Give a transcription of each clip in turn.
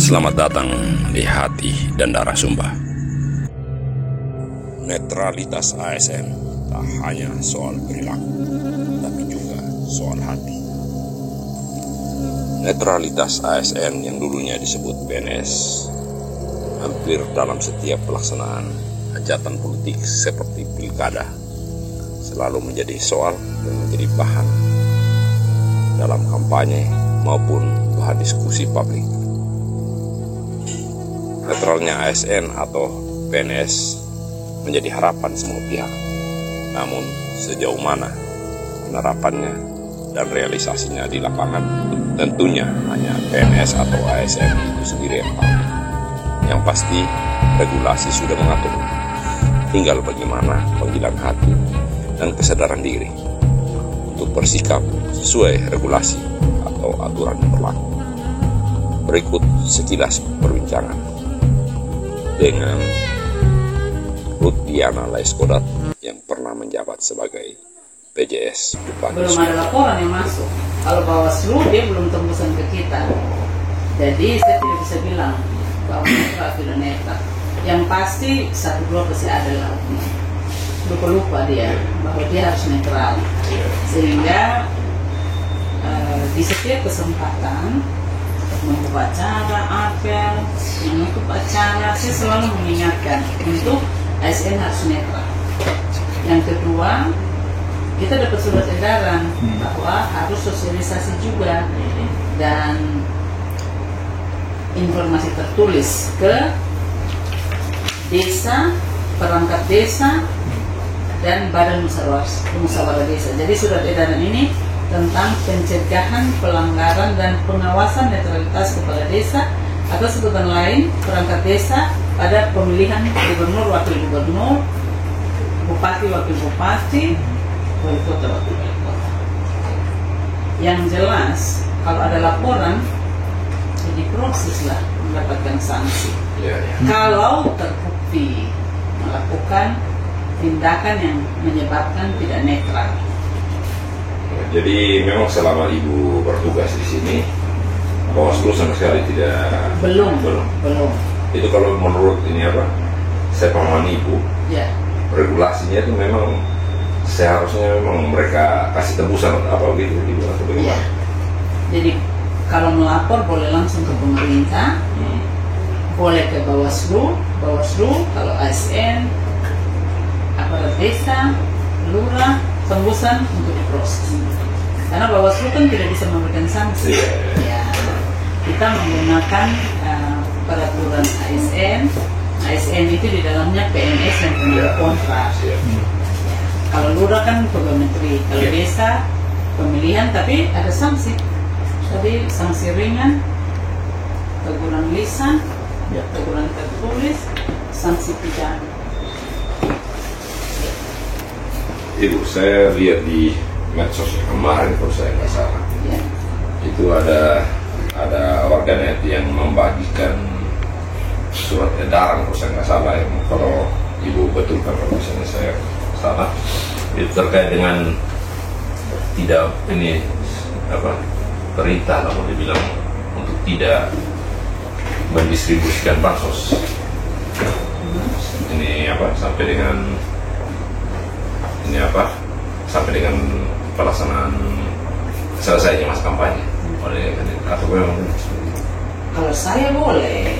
Selamat datang di Hati dan Darah Sumba. Netralitas ASN tak hanya soal perilaku, tapi juga soal hati. Netralitas ASN yang dulunya disebut PNS, hampir dalam setiap pelaksanaan hajatan politik seperti pilkada, selalu menjadi soal dan menjadi bahan dalam kampanye maupun bahan diskusi publik. Netralnya ASN atau PNS menjadi harapan semua pihak. Namun sejauh mana penerapannya dan realisasinya di lapangan, tentunya hanya PNS atau ASN itu sendiri yang tahu. Yang pasti regulasi sudah mengatur. Tinggal bagaimana panggilan hati dan kesadaran diri untuk bersikap sesuai regulasi atau aturan yang berlaku. Berikut sekilas perbincangan dengan Ruth Diana Laiskodat yang pernah menjabat sebagai PJS Bupati. Belum ada laporan yang masuk. Kalau Bawaslu dia belum tembusan ke kita. Jadi saya tidak bisa bilang bahwa netral tidak netral. Yang pasti 1-2 pasti ada lah. Lupa dia bahwa dia harus netral. Sehingga di setiap kesempatan membuka acara, apel, menutup acara, saya selalu mengingatkan untuk ASN harus netral. Yang kedua, kita dapat surat edaran bahwa harus sosialisasi juga dan informasi tertulis ke desa, perangkat desa, dan badan musyawarah desa. Jadi surat edaran ini tentang pencegahan pelanggaran dan pengawasan netralitas kepala desa atau sebutan lain perangkat desa pada pemilihan gubernur, wakil gubernur, bupati, wakil bupati, wali kota, wakil wali kota. Yang jelas kalau ada laporan jadi proseslah mendapatkan sanksi. Kalau terbukti melakukan tindakan yang menyebabkan tidak netral. Jadi memang selama Ibu bertugas di sini, Bawaslu sama sekali tidak. Belum. Itu kalau menurut ini apa? Saya pahami Ibu. Ya. Regulasinya itu memang seharusnya memang mereka kasih tebusan atau apa gitu Ibu atau bagaimana? Ya. Jadi kalau melapor boleh langsung ke pemerintah, boleh ke Bawaslu, kalau ASN, aparat desa, lurah, tembusan untuk diproses. Karena Bawaslu kan tidak bisa memberikan sanksi. Ya, kita menggunakan peraturan ASN. ASN itu di dalamnya PNS dan pengurus kontrak. Kalau lurah kan pegawai negeri, kalau desa pemilihan, tapi ada sanksi. Tadi sanksi ringan, teguran lisan, teguran tertulis, sanksi pidana. Ibu, saya lihat di medsos kemarin kalau saya nggak salah, itu ada warganet yang membagikan surat edaran kalau saya nggak salah, yang kalau Ibu betulkan kalau misalnya saya salah, itu terkait dengan tidak ini apa perintah lah mau dibilang untuk tidak mendistribusikan bansos. Ini apa sampai dengan pelaksanaan selesainya masa kampanye oleh atau memang? Kalau saya boleh.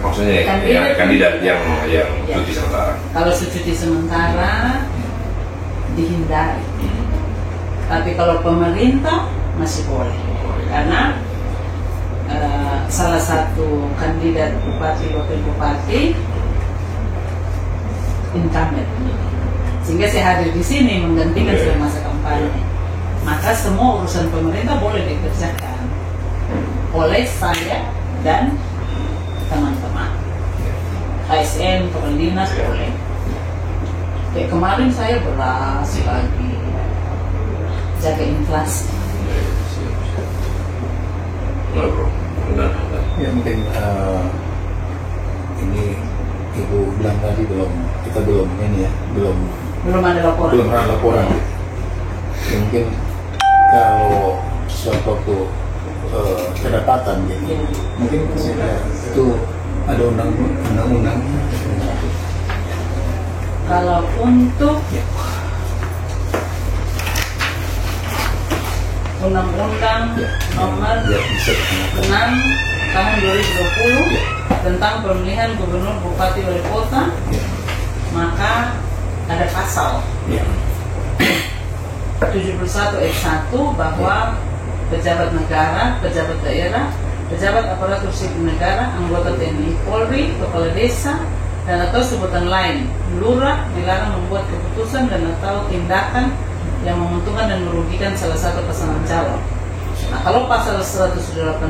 Maksudnya kandidat yang cuti sementara. Kalau cuti sementara dihindari. Tapi kalau pemerintah masih boleh. Karena salah satu kandidat bupati, wakil bupati incumbent. Sehingga saya hadir di sini menggantikan selama masa kampanye. Maka semua urusan pemerintah boleh dikerjakan oleh saya dan teman-teman. ASN, kepala dinas boleh. Kayak kemarin saya beras lagi, jaga inflasi. Ya mungkin ini Ibu bilang tadi kita belum ada laporan. Ya, mungkin kalau suatu waktu kedapatan gitu. Mungkin itu ada undang-undangnya. Kalau untuk Undang-Undang Nomor 6 Tahun 2020 tentang pemilihan gubernur, bupati, wali kota, maka ada pasal 71 ayat 1 bahwa pejabat negara, pejabat daerah, pejabat aparatur sipil negara, anggota TNI Polri, kepala desa, dan atau sebutan lain, lurah dilarang membuat keputusan dan atau tindakan yang menguntungkan dan merugikan salah satu pasangan calon. Nah, kalau pasal 188,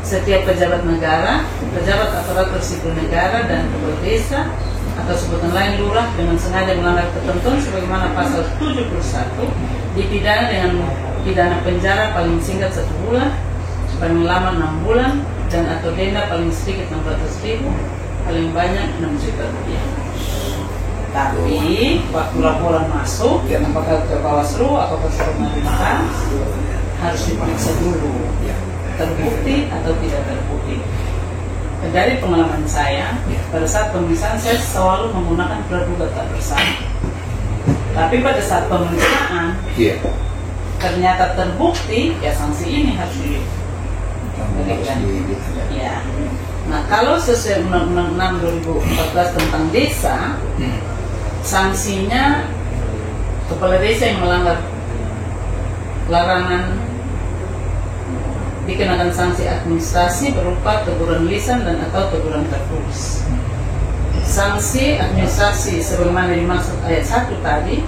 setiap pejabat negara, pejabat aparatur sipil negara, dan kepala desa atau sebutan lain lurah dengan sengaja melanggar ketentuan sebagaimana pasal 71 dipidana dengan pidana penjara paling singkat 1 bulan, paling lama 6 bulan, dan atau denda paling sedikit 600.000, paling banyak 6 juta rupiah. Tapi waktu laporan masuk, apakah ke Bawaslu atau ke pemerintah, harus diperiksa dulu, terbukti atau tidak terbukti. Dari pengalaman saya, pada saat pemeriksaan saya selalu menggunakan praduga tak bersalah. Tapi pada saat pemeriksaan, ternyata terbukti, ya sanksi ini harus diberikan. Ya. Nah, kalau sesuai Undang-Undang 6 2014 tentang desa, sanksinya kepala desa yang melanggar larangan dikenakan sanksi administrasi berupa teguran lisan dan atau teguran tertulis. Sanksi administrasi sebagaimana dimaksud ayat 1 tadi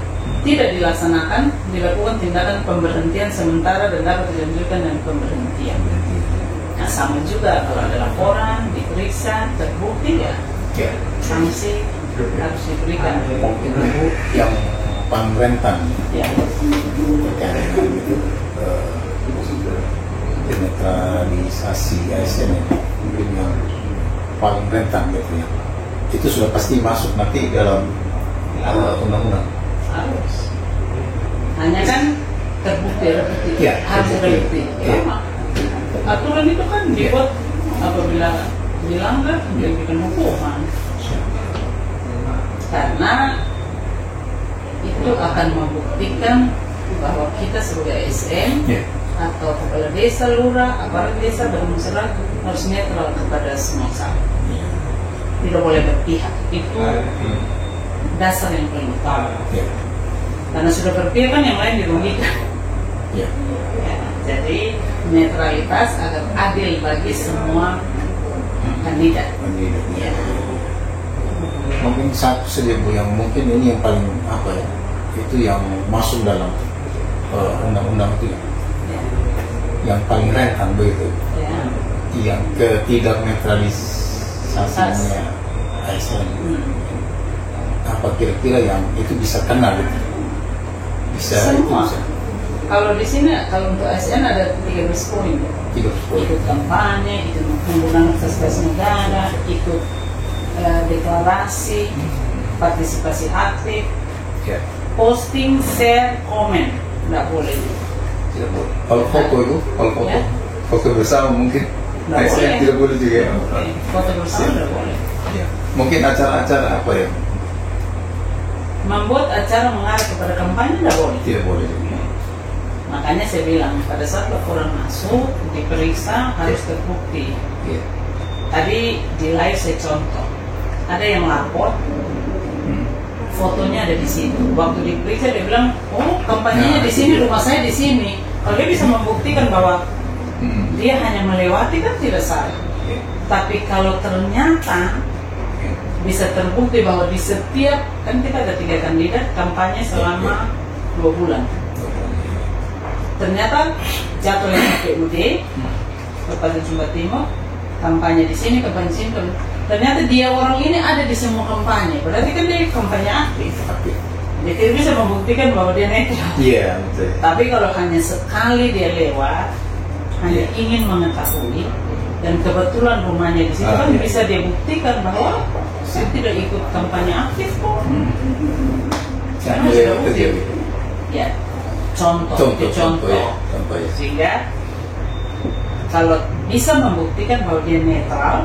tidak dilaksanakan, dilakukan tindakan pemberhentian sementara dan dapat dilanjutkan dengan pemberhentian. Nah, sama juga kalau ada laporan, diperiksa, terbukti ya sanksi harus diberikan. Mungkin yang paling rentan denetralisasi ASN mungkin yang paling rentan gitu ya. Itu sudah pasti masuk nanti dalam undang-undang. Harus. Hanya kan terbukti, harus terbukti. Aturan itu kan dibuat apabila dilanggar diberikan hukuman. Karena itu akan membuktikan bahwa kita sebagai ASN atau kepala desa, lurah, aparat desa, dan masyarakat harus netral kepada semua sama. Tidak boleh berpihak. Itu dasar yang paling utama. Karena sudah berpihak kan yang lain dirugikan. Jadi netralitas agar adil bagi semua kandidat. Mungkin satu saja Bu, yang mungkin ini yang paling itu yang masuk dalam undang-undang itu yang paling rentan begitu, yang ketidak netralisasinya ASN. Apa kira-kira yang itu bisa kena gitu? Bisa semua. Itu bisa. Kalau di sini, kalau untuk ASN ada 13 poin. Ikut kampanye, ikut menggunakan fasilitas negara, ikut deklarasi, partisipasi aktif, posting, share, komen, tidak boleh. Tidak boleh. Kalau foto itu, foto bersama mungkin ASN tidak boleh juga. Foto bersama tidak boleh. Mungkin acara-acara apa ya? Membuat acara mengarah kepada kampanye tidak boleh. Tidak boleh. Makanya saya bilang pada saat laporan masuk diperiksa harus terbukti. Tadi di live saya contoh, ada yang lapor, fotonya ada di situ. Waktu diperiksa dia bilang, oh kampanyenya di sini, rumah saya di sini. Kalau dia bisa membuktikan bahwa dia hanya melewati kan tidak salah. Tapi kalau ternyata bisa terbukti bahwa di setiap, kan kita ada 3 kandidat kampanye selama 2 bulan. Ternyata jadwal yang PUD, Kabupaten Sumba Timur, kampanye di sini, kampanye di sini. Ternyata dia orang ini ada di semua kampanye. Berarti kan dia kampanye aktif. Dia tidak bisa membuktikan bahwa dia netral. Betul. Tapi kalau hanya sekali dia lewat, hanya ingin mengetahui, dan kebetulan rumahnya di situ kan bisa dia buktikan bahwa saya tidak ikut kampanye aktif kok. Karena sudah bukti. Contoh. Sehingga Kalau bisa membuktikan bahwa dia netral,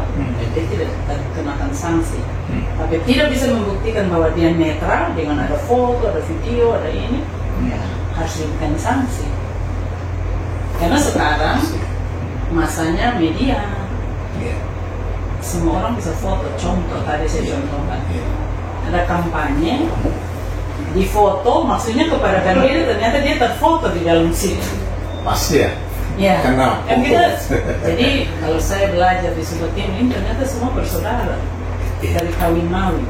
dia tidak kenakan sanksi. Tapi tidak bisa membuktikan bahwa dia netral dengan ada foto, ada video, ada ini, harus diberikan sanksi. Karena sekarang masanya media, semua orang bisa foto. Contoh tadi saya contohkan, ada kampanye di foto, maksudnya kepada kandidat ternyata dia terfoto di dalam situ. Pasti ya. Ya, Karena jadi kalau saya belajar di sebuah tim ini ternyata semua bersaudara dari kawin mawin.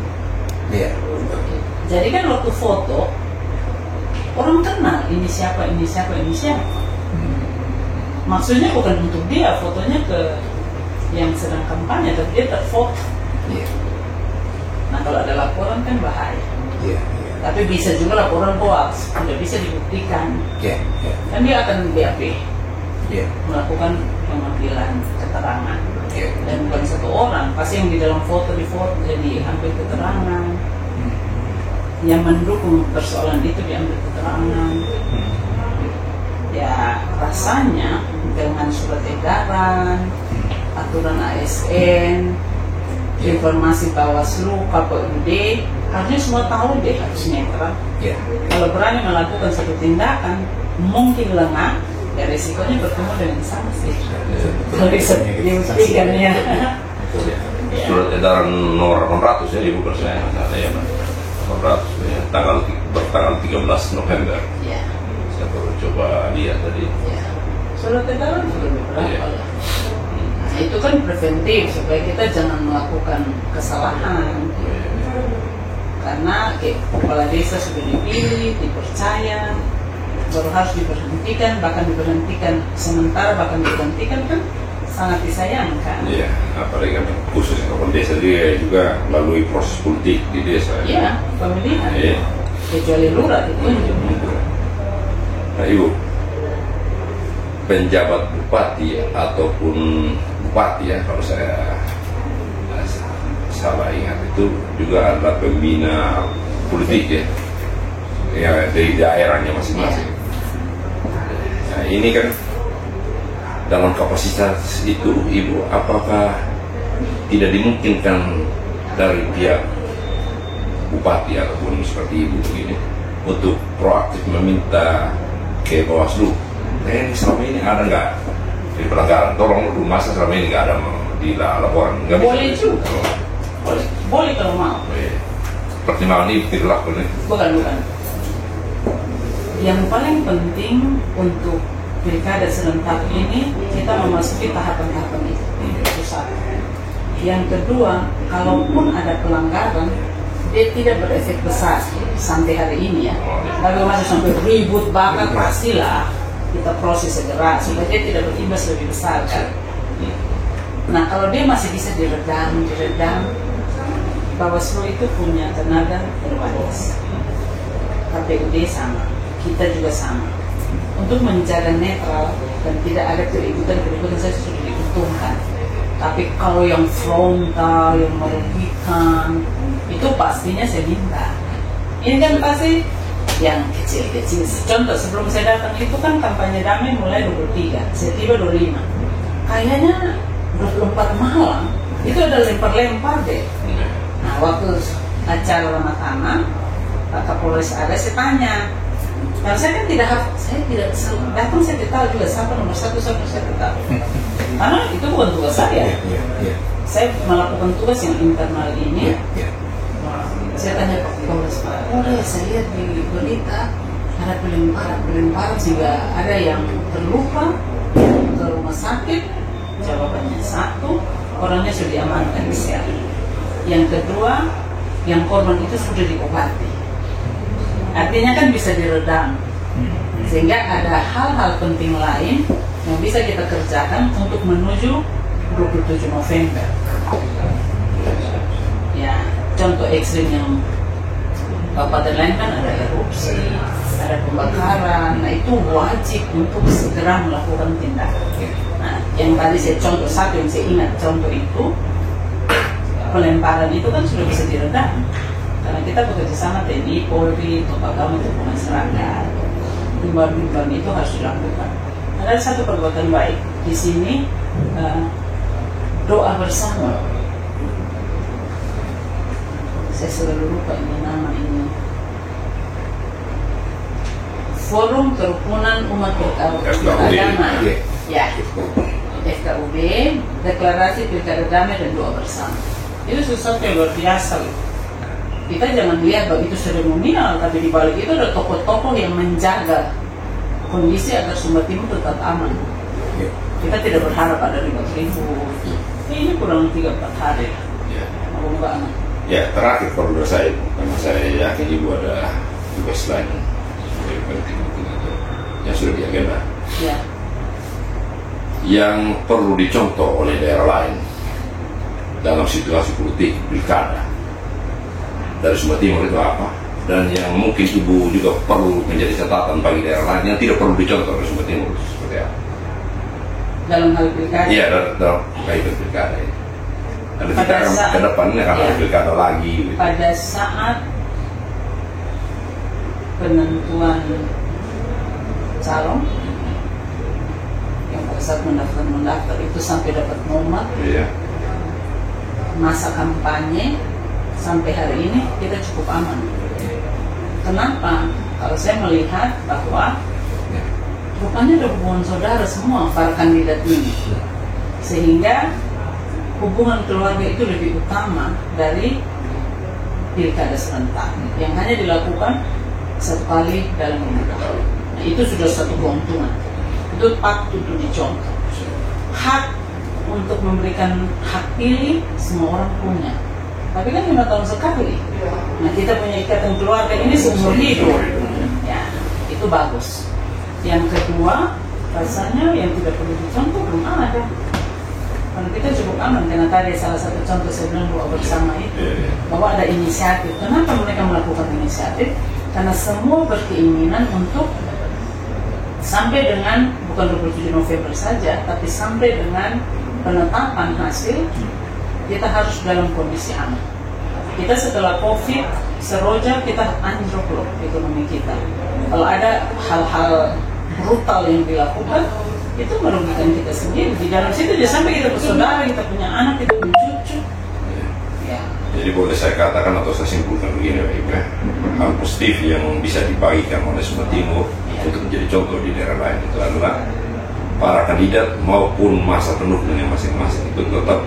Iya. Jadi kan waktu foto orang kenal ini siapa, ini siapa, ini siapa. Maksudnya bukan untuk dia, fotonya ke yang sedang kampanye, tapi dia terfoto. Iya. Nah kalau ada laporan kan bahaya. Iya. Tapi bisa juga laporan hoax, tidak bisa dibuktikan. Iya. Kan dia akan BAP. Melakukan pemanggilan keterangan, dan bukan satu orang, pasti yang di dalam foto jadi ambil keterangan, yang mendukung persoalan itu diambil keterangan. Ya rasanya dengan surat edaran, aturan ASN, informasi Bawaslu, KPUD, harusnya semua tahu deh harus netral. Kalau berani melakukan satu tindakan mungkin lengah, ya resikonya bertemu dengan sanksi. Kalau bisa dibuktikan ya. Surat edaran nomor 800 ya Ibu percaya ada ya Pak? 800 ya, tanggal 13 November. Ya. Saya baru coba lihat tadi. Ya. Surat edaran sudah beberapa lah. Nah, itu kan preventif supaya kita jangan melakukan kesalahan. Karena kepala desa sudah dipilih, dipercaya, baru harus diberhentikan, bahkan diberhentikan sementara, bahkan diberhentikan kan sangat disayangkan. Iya, apalagi kan khusus kepala desa dia juga melalui proses politik di desa. Iya, pemilihan. Iya. Kecuali lurah ditunjuk. Nah Ibu, penjabat bupati ataupun bupati ya kalau saya salah ingat itu juga adalah pembina politik ya dari daerahnya masing-masing. Nah ini kan dalam kapasitas itu Ibu, apakah tidak dimungkinkan dari pihak bupati ataupun seperti Ibu begini untuk proaktif meminta ke Bawaslu, ini selama ini ada nggak di pelanggaran, tolong lu masa selama ini nggak ada di laporan, nggak bisa? Boleh juga, boleh kalau mau. Pertimbangan ini tidak lakukan nih? Bukan. Yang paling penting untuk pilkada serentak ini kita memasuki tahapan-tahapan itu. Itu satu. Yang kedua, kalaupun ada pelanggaran, dia tidak berefek besar sampai hari ini ya. Tapi masih sampai ribut bakar, pastilah kita proses segera supaya dia tidak berimbas lebih besar kan. Nah kalau dia masih bisa diredam, Bawaslu itu punya tenaga terbatas. KPUD sama, kita juga sama. Untuk menjaga netral dan tidak ada keributan saya sudah diuntungkan. Tapi kalau yang frontal, yang merugikan, itu pastinya saya minta. Ini kan pasti yang kecil-kecil. Contoh sebelum saya datang itu kan kampanye damai mulai 23, saya tiba 25. Kayaknya 24 malam itu ada lempar-lempar deh. Nah waktu acara ramah tanah, Pak Kapolres ada, saya tanya. Karena saya kan tidak datang, saya tidak tahu juga siapa nomor satu saya tidak tahu. Karena itu bukan tugas saya. Saya melakukan tugas yang internal ini. Saya tanya Pak Kapolres, saya lihat di berita ada pelemparan sehingga ada yang terluka ke rumah sakit. Jawabannya satu, orangnya sudah diamankan di sel. Yang kedua, yang korban itu sudah diobati. Artinya kan bisa diredam. Sehingga ada hal-hal penting lain yang bisa kita kerjakan untuk menuju 27 November. Ya, contoh ekstrim yang kabupaten lain kan ada erupsi, ada pembakaran. Nah itu wajib untuk segera melakukan tindakan. Nah, yang tadi saya contoh satu yang saya ingat contoh itu pelemparan itu kan sudah bisa diredam karena kita bekerja sama TNI, Polri, tokoh agama, tokoh masyarakat. Himbauan itu harus dilakukan. Ada satu perbuatan baik di sini, doa bersama. Saya selalu lupa ini nama ini. Forum Kerukunan Umat Beragama. Ya. FKUB, deklarasi pilkada damai dan doa bersama. Itu sesuatu yang luar biasa. Kita jangan lihat bahwa itu seremonial, tapi di balik itu ada tokoh-tokoh yang menjaga kondisi agar Sumba Timur tetap aman. Kita tidak berharap ada ribut-ribut. Ini kurang 3-4 hari. Mau banget. Ya, terakhir kalau menurut saya, karena saya yakin ibu ada tugas lain yang penting yang sudah diagenda. Ya. Yang perlu dicontoh oleh daerah lain dalam situasi politik pilkada dari Sumba Timur itu apa, dan yang mungkin ibu juga perlu menjadi catatan bagi daerah lain yang tidak perlu dicontoh oleh Sumba Timur seperti apa dalam hal pilkada? Iya, dalam kaitan pilkada ini. Dan kita akan ke depannya akan ada pilkada lagi gitu. Pada saat penentuan calon yang pada saat mendaftar itu sampai dapat nomor, masa kampanye sampai hari ini kita cukup aman. Kenapa? Kalau saya melihat bahwa rupanya ada hubungan saudara semua para kandidat ini, sehingga hubungan keluarga itu lebih utama dari pilkada serentak yang hanya dilakukan satu kali dalam 5 tahun. Nah, itu sudah satu keuntungan. Itu patut untuk dicontoh. Hak untuk memberikan hak pilih semua orang punya, tapi kan 5 tahun sekali. Nah, kita punya ikatan keluarga ini seumur hidup. Ya, itu bagus. Yang kedua, rasanya yang tidak perlu dicontoh belum ada. Karena kita cukup aman, karena tadi salah satu contoh saya bilang doa bersama itu, bahwa ada inisiatif. Kenapa mereka melakukan inisiatif? Karena semua berkeinginan untuk sampai dengan bukan 27 November saja, tapi sampai dengan penetapan hasil kita harus dalam kondisi aman. Kita setelah COVID seroja kita anjlok loh ekonomi kita. Kalau ada hal-hal brutal yang dilakukan itu merugikan kita sendiri. Di dalam situ dia sampai kita bersaudara, kita punya anak, kita punya cucu. Ya. Jadi boleh saya katakan atau saya simpulkan begini, Ibu, hal positif yang bisa dibagikan oleh Sumba Timur untuk menjadi contoh di daerah lain itu adalah para kandidat maupun masa pendukungnya masing-masing itu tetap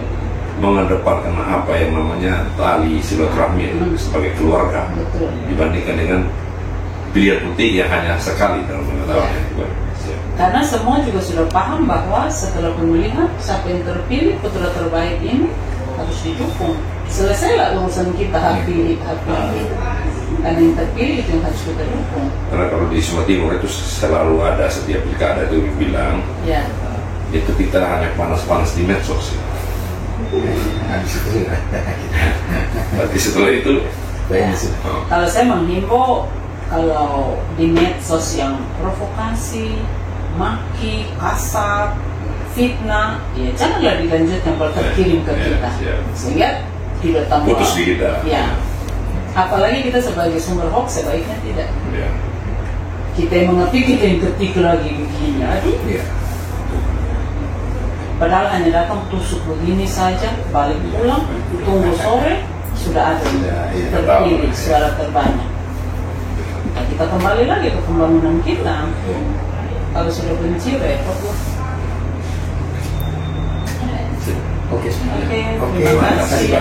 mengedepankan apa yang namanya tali silaturahmi sebagai keluarga dibandingkan dengan pilihan politik yang hanya sekali dalam 5 tahun. Karena semua juga sudah paham bahwa setelah pemilihan siapa yang terpilih putra terbaik ini harus didukung. Selesailah urusan kita hak pilih. Karena yang terpilih itu yang harus kita dukung. Karena kalau di Sumba Timur itu selalu ada setiap pilkada itu bilang itu kita hanya panas-panas di medsos. Berarti setelah itu kalau saya menghimbau, kalau di medsos yang provokasi, maki, kasar, fitnah, ya janganlah dilanjutkan kalau terkirim ke kita, sehingga tidak tambah putus di kita. Ya, apalagi kita sebagai sumber hoax sebaiknya tidak. Kita yang mengerti, kita yang ketik lagi begini, aduh. Padahal hanya datang tusuk begini saja, balik pulang, tunggu sore sudah ada terpilih suara terbanyak. Nah, kita kembali lagi ke pembangunan kita. Kalau sudah benci, repot lah. Oke, terima kasih.